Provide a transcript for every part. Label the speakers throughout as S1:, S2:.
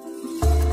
S1: you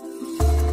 S1: you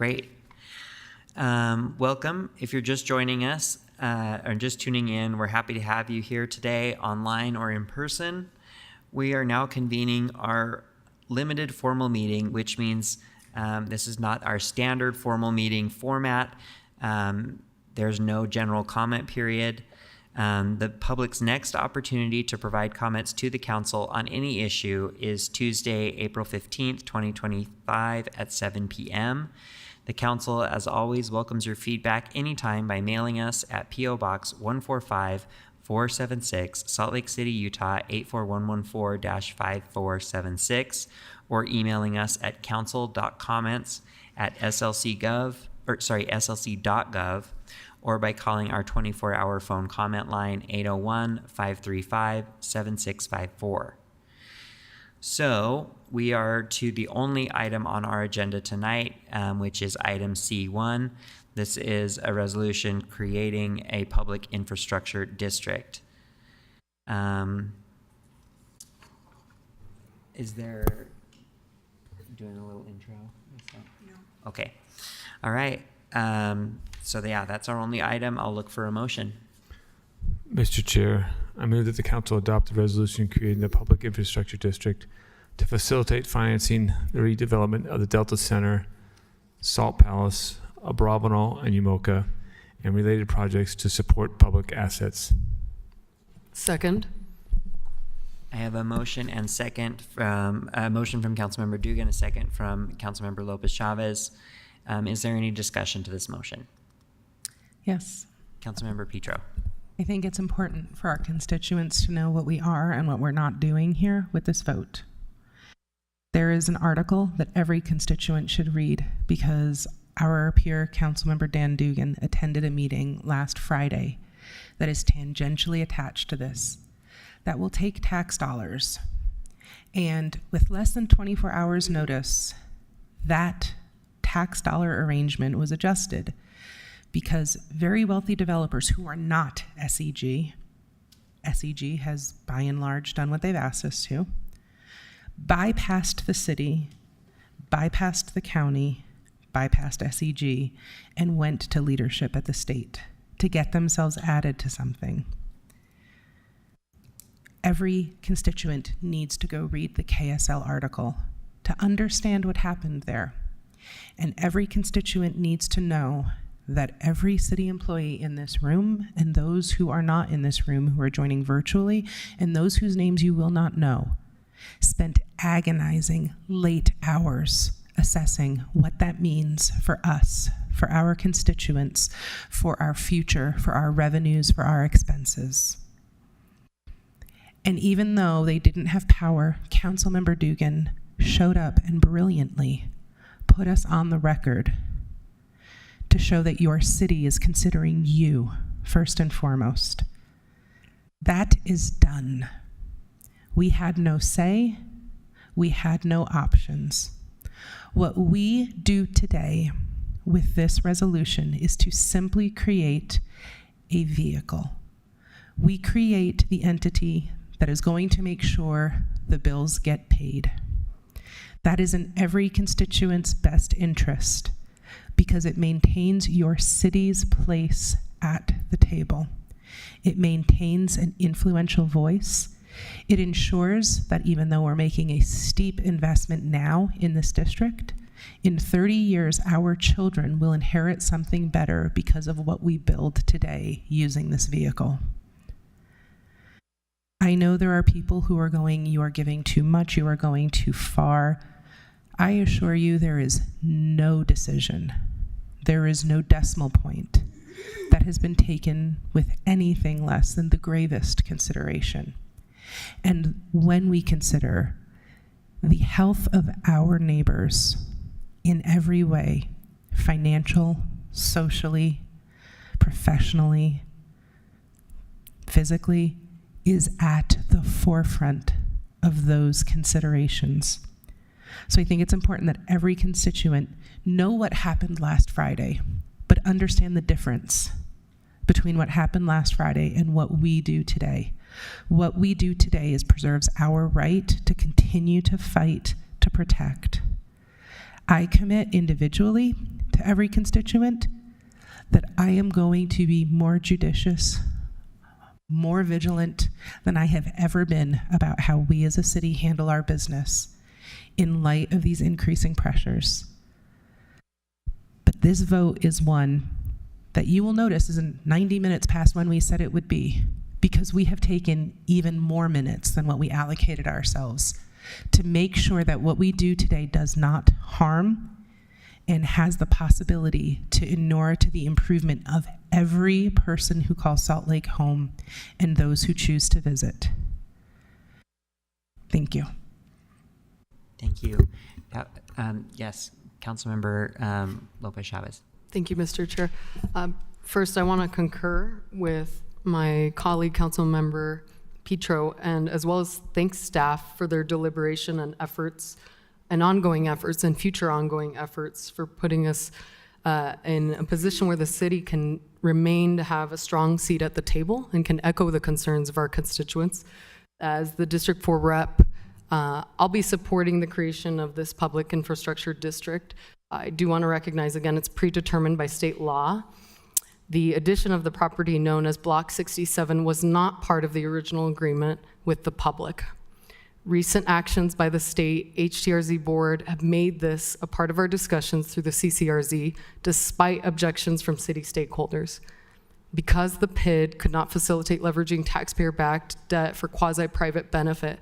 S1: Great. Welcome. If you're just joining us or just tuning in, we're happy to have you here today, online or in person. We are now convening our limited formal meeting, which means this is not our standard formal meeting format. There's no general comment period. The public's next opportunity to provide comments to the council on any issue is Tuesday, April 15th, 2025 at 7 p.m. The council, as always, welcomes your feedback anytime by mailing us at P.O. Box 145-476, Salt Lake City, Utah 84114-5476, or emailing us at council.comments@slc.gov, or by calling our 24-hour phone comment line 801-535-7654. So we are to the only item on our agenda tonight, which is item C1. This is a resolution creating a public infrastructure district. Is there doing a little intro? No. Okay. All right. So yeah, that's our only item. I'll look for a motion.
S2: Mr. Chair, I move that the council adopt a resolution creating the public infrastructure district to facilitate financing the redevelopment of the Delta Center, Salt Palace, Abravanel, and Umoka, and related projects to support public assets.
S3: Second.
S1: I have a motion and second from Councilmember Dugan, a second from Councilmember Lopez Chavez. Is there any discussion to this motion?
S4: Yes.
S1: Councilmember Petro.
S4: I think it's important for our constituents to know what we are and what we're not doing here with this vote. There is an article that every constituent should read because our peer Councilmember Dan Dugan attended a meeting last Friday that is tangentially attached to this, that will take tax dollars. And with less than 24 hours notice, that tax dollar arrangement was adjusted because very wealthy developers who are not SEG has by and large done what they've asked us to, bypassed the city, bypassed the county, bypassed SEG, and went to leadership at the state to get themselves added to something. Every constituent needs to go read the KSL article to understand what happened there. And every constituent needs to know that every city employee in this room and those who are not in this room who are joining virtually and those whose names you will not know spent agonizing late hours assessing what that means for us, for our constituents, for our future, for our revenues, for our expenses. And even though they didn't have power, Councilmember Dugan showed up and brilliantly put us on the record to show that your city is considering you first and foremost. That is done. We had no say. We had no options. What we do today with this resolution is to simply create a vehicle. We create the entity that is going to make sure the bills get paid. That is in every constituent's best interest because it maintains your city's place at the table. It maintains an influential voice. It ensures that even though we're making a steep investment now in this district, in 30 years, our children will inherit something better because of what we build today using this vehicle. I know there are people who are going, you are giving too much, you are going too far. I assure you there is no decision, there is no decimal point that has been taken with anything less than the gravest consideration. And when we consider the health of our neighbors in every way, financial, socially, professionally, physically, is at the forefront of those considerations. So I think it's important that every constituent know what happened last Friday, but understand the difference between what happened last Friday and what we do today. What we do today is preserves our right to continue to fight to protect I commit individually to every constituent that I am going to be more judicious, more vigilant than I have ever been about how we as a city handle our business in light of these increasing pressures. But this vote is one that you will notice is 90 minutes past when we said it would be, because we have taken even more minutes than what we allocated ourselves to make sure that what we do today does not harm and has the possibility to inure to the improvement of every person who calls Salt Lake home and those who choose to visit. Thank you.
S1: Thank you. Yes, Councilmember Lopez Chavez.
S3: Thank you, Mr. Chair. First, I want to concur with my colleague, Councilmember Petro, and as well as thank staff for their deliberation and efforts and ongoing efforts and future ongoing efforts for putting us in a position where the city can remain to have a strong seat at the table and can echo the concerns of our constituents. As the District 4 rep, I'll be supporting the creation of this public infrastructure district. I do want to recognize, again, it's predetermined by state law. The addition of the property known as Block 67 was not part of the original agreement with the public. Recent actions by the state HTRZ board have made this a part of our discussions through the CCRZ, despite objections from city stakeholders. Because the PID could not facilitate leveraging taxpayer-backed debt for quasi-private benefit,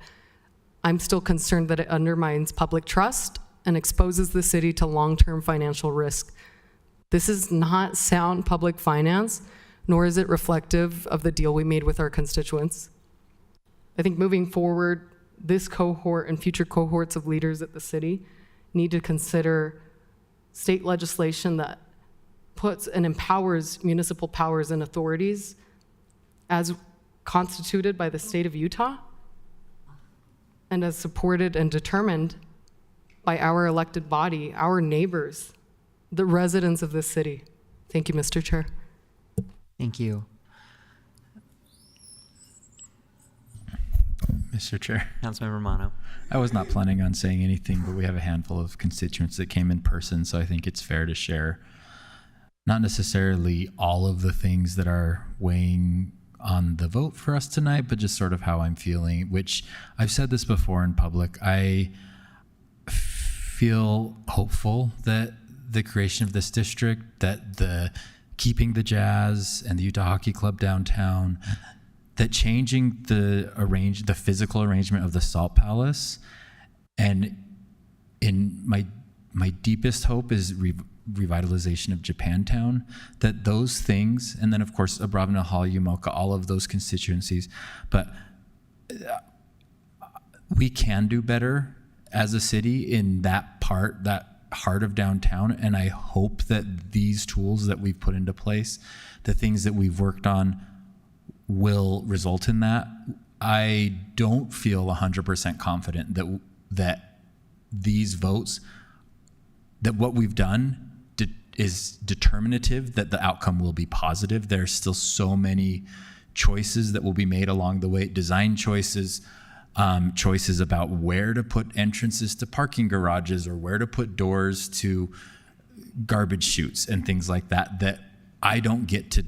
S3: I'm still concerned that it undermines public trust and exposes the city to long-term financial risk. This is not sound public finance, nor is it reflective of the deal we made with our constituents. I think moving forward, this cohort and future cohorts of leaders at the city need to consider state legislation that puts and empowers municipal powers and authorities as constituted by the state of Utah and as supported and determined by our elected body, our neighbors, the residents of this city. Thank you, Mr. Chair.
S1: Thank you.
S5: Mr. Chair,
S1: Councilmember Romano.
S5: I was not planning on saying anything, but we have a handful of constituents that came in person, so I think it's fair to share not necessarily all of the things that are weighing on the vote for us tonight, but just sort of how I'm feeling, which I've said this before in public. I feel hopeful that the creation of this district, that the keeping the Jazz and the Utah Hockey Club downtown, that changing the physical arrangement of the Salt Palace, and in my deepest hope is revitalization of Japantown, that those things, and then of course Abravanel Hall, Umoka, all of those constituencies, but we can do better as a city in that part, that heart of downtown, and I hope that these tools that we've put into place, the things that we've worked on, will result in that. I don't feel 100% confident that these votes, that what we've done is determinative, that the outcome will be positive. There's still so many choices that will be made along the way, design choices, choices about where to put entrances to parking garages or where to put doors to garbage chutes and things like that, that I don't get to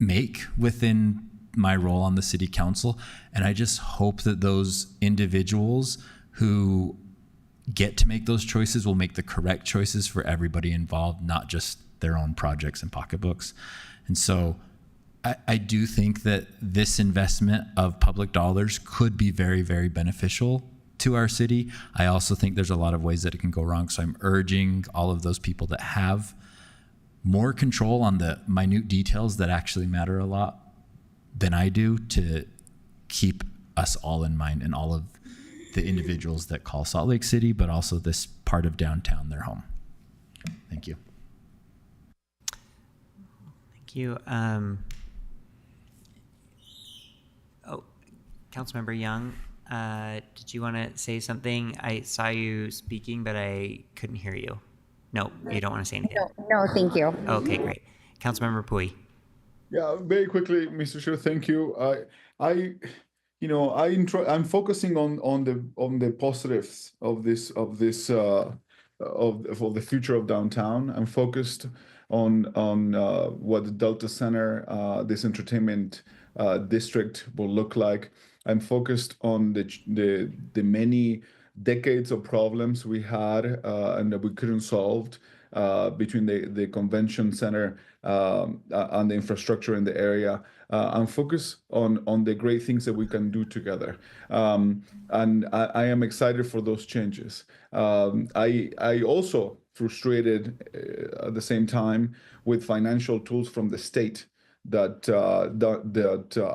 S5: make within my role on the city council. And I just hope that those individuals who get to make those choices will make the correct choices for everybody involved, not just their own projects and pocketbooks. And so I do think that this investment of public dollars could be very, very beneficial to our city. I also think there's a lot of ways that it can go wrong. So I'm urging all of those people that have more control on the minute details that actually matter a lot than I do to keep us all in mind, and all of the individuals that call Salt Lake City, but also this part of downtown their home. Thank you.
S1: Thank you. Councilmember Young, did you want to say something? I saw you speaking, but I couldn't hear you. No, you don't want to say anything.
S6: No, thank you.
S1: Okay, great. Councilmember Pui.
S7: Yeah, very quickly, Mr. Chair. Thank you. I'm focusing on the positives of this of the future of downtown. I'm focused on what the Delta Center, this entertainment district, will look like. I'm focused on the many decades of problems we had and that we couldn't solve between the convention center and the infrastructure in the area. I'm focused on the great things that we can do together. And I am excited for those changes. I also frustrated at the same time with financial tools from the state that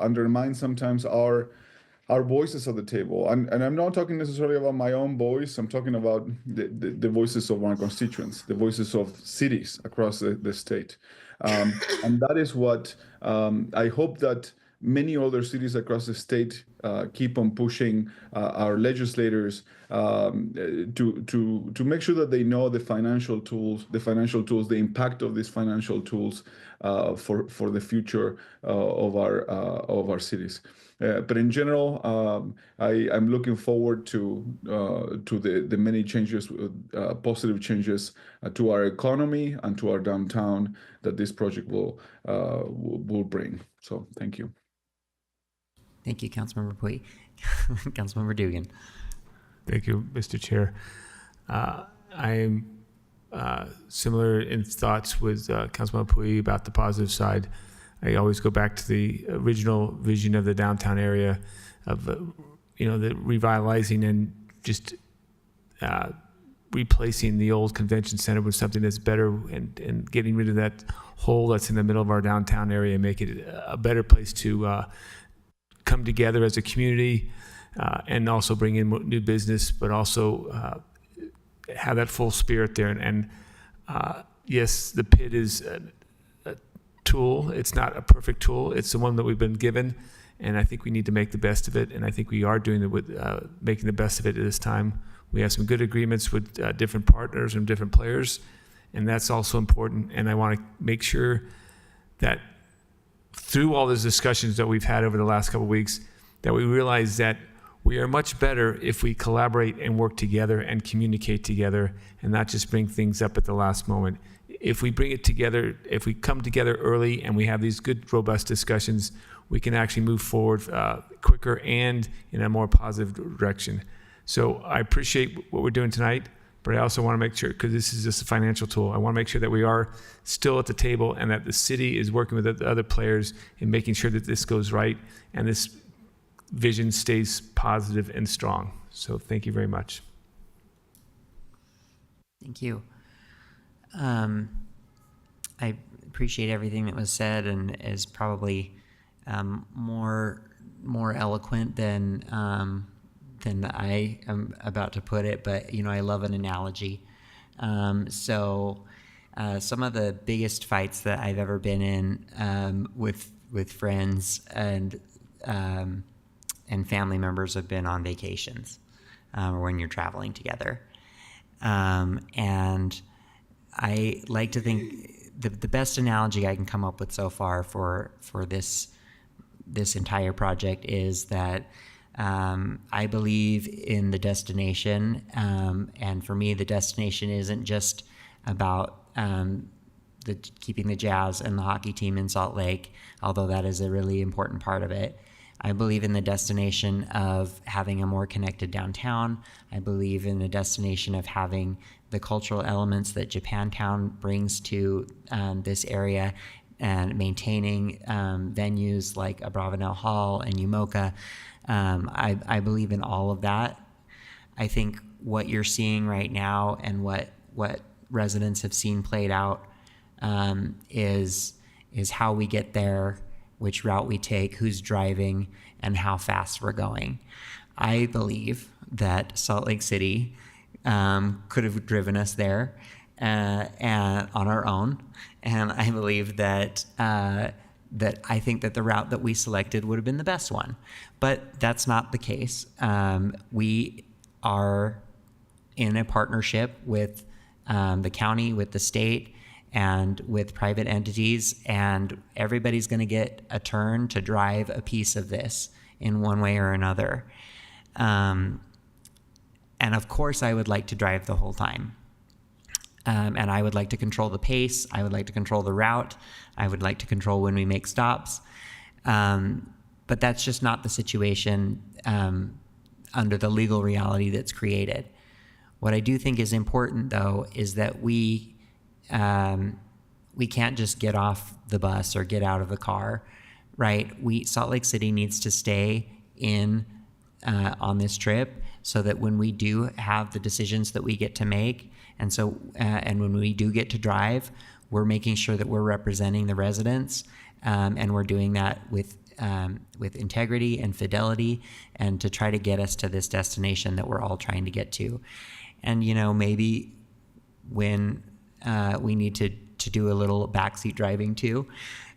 S7: undermine sometimes our voices at the table. And I'm not talking necessarily about my own voice. I'm talking about the voices of my constituents, the voices of cities across the state. And that is what I hope that many other cities across the state keep on pushing our legislators to make sure that they know the financial tools, the impact of these financial tools for the future of our cities. But in general, I'm looking forward to the many changes, positive changes to our economy and to our downtown that this project will bring. So thank you.
S1: Thank you, Councilmember Pui. Councilmember Dugan.
S2: Thank you, Mr. Chair. I am similar in thoughts with Councilman Pui about the positive side. I always go back to the original vision of the downtown area of, the revitalizing and just replacing the old convention center with something that's better and getting rid of that hole that's in the middle of our downtown area and make it a better place to come together as a community and also bring in new business, but also have that full spirit there. And yes, the pit is a tool. It's not a perfect tool. It's the one that we've been given, and I think we need to make the best of it. And I think we are doing it with making the best of it at this time. We have some good agreements with different partners and different players, and that's also important. And I want to make sure that through all those discussions that we've had over the last couple of weeks, that we realize that we are much better if we collaborate and work together and communicate together and not just bring things up at the last moment. If we bring it together, if we come together early and we have these good, robust discussions, we can actually move forward quicker and in a more positive direction. So I appreciate what we're doing tonight, but I also want to make sure, because this is just a financial tool, I want to make sure that we are still at the table and that the city is working with the other players in making sure that this goes right and this vision stays positive and strong. So thank you very much.
S1: Thank you. I appreciate everything that was said and is probably more eloquent than I am about to put it, but I love an analogy. So some of the biggest fights that I've ever been in with friends and family members have been on vacations or when you're traveling together. And I like to think the best analogy I can come up with so far for this entire project is that I believe in the destination, and for me, the destination isn't just about keeping the Jazz and the hockey team in Salt Lake, although that is a really important part of it. I believe in the destination of having a more connected downtown. I believe in the destination of having the cultural elements that Japantown brings to this area and maintaining venues like Abravanel Hall and UMOCA. I believe in all of that. I think what you're seeing right now and what residents have seen played out is how we get there, which route we take, who's driving, and how fast we're going. I believe that Salt Lake City could have driven us there and on our own, and I believe that I think that the route that we selected would have been the best one, but that's not the case. We are in a partnership with the county, with the state, and with private entities, and everybody's going to get a turn to drive a piece of this in one way or another. And of course, I would like to drive the whole time. And I would like to control the pace. I would like to control the route. I would like to control when we make stops. But that's just not the situation under the legal reality that's created. What I do think is important, though, is that we can't just get off the bus or get out of the car, right? Salt Lake City needs to stay in on this trip so that when we do have the decisions that we get to make, and when we do get to drive, we're making sure that we're representing the residents, and we're doing that with integrity and fidelity, and to try to get us to this destination that we're all trying to get to. And maybe when we need to do a little backseat driving too,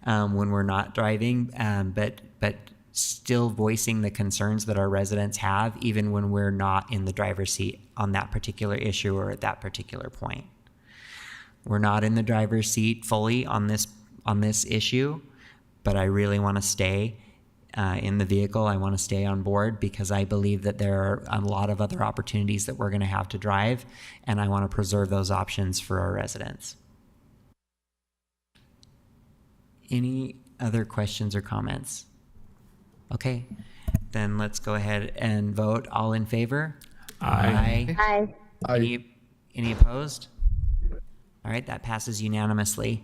S1: when we're not driving, but still voicing the concerns that our residents have, even when we're not in the driver's seat on that particular issue or at that particular point. We're not in the driver's seat fully on this issue, but I really want to stay in the vehicle. I want to stay on board because I believe that there are a lot of other opportunities that we're going to have to drive, and I want to preserve those options for our residents. Any other questions or comments? Okay, then let's go ahead and vote. All in favor?
S2: Aye.
S6: Aye.
S1: Any opposed? All right, that passes unanimously.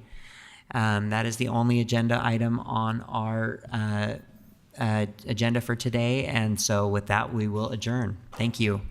S1: That is the only agenda item on our agenda for today, and so with that, we will adjourn. Thank you.